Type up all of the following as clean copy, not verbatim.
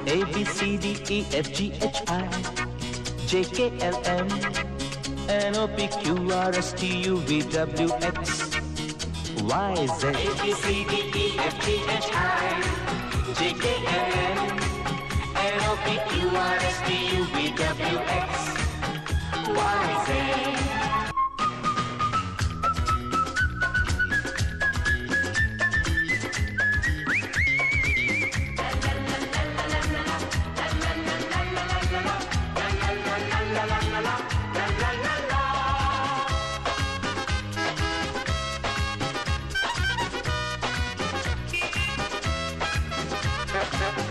A B C D E F G H I J K L M N O P Q R S T U V W X Y Z. A B C D E F G H I J K L M N O P Q R S T U V W X Y Z.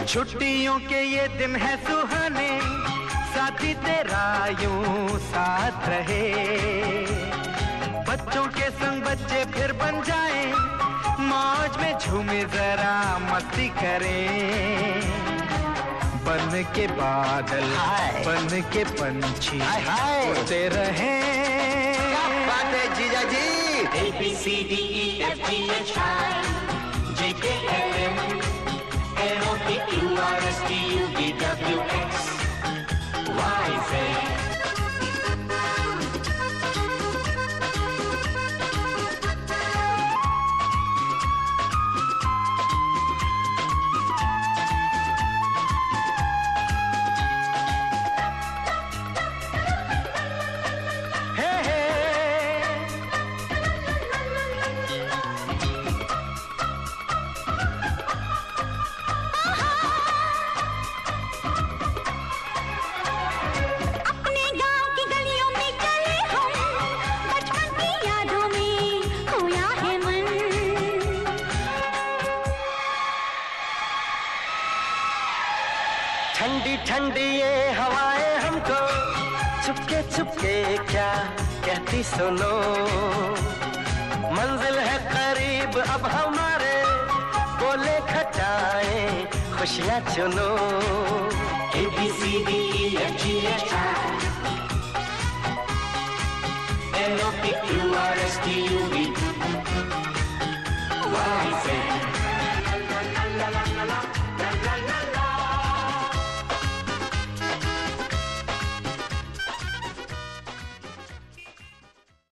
छुट्टियों के ये दिन है सुहाने, साथी तेरा यूं साथ रहे। बच्चों के संग बच्चे फिर बन जाएं, मौज में झूमे जरा मस्ती करें। बन के बादल बन के पंछी उड़ते रहें। बात है जीजा जी। A B C D E F G H I J K L M N O P Q R S T U V W X Y Z. ठंडी ठंडी ये हवाएं हमको चुपके चुपके क्या कहती सुनो। मंजिल है करीब अब हमारे, बोले खटाएं खुशियाँ चुनो। A B C D E F G H I N O P Q R S T U V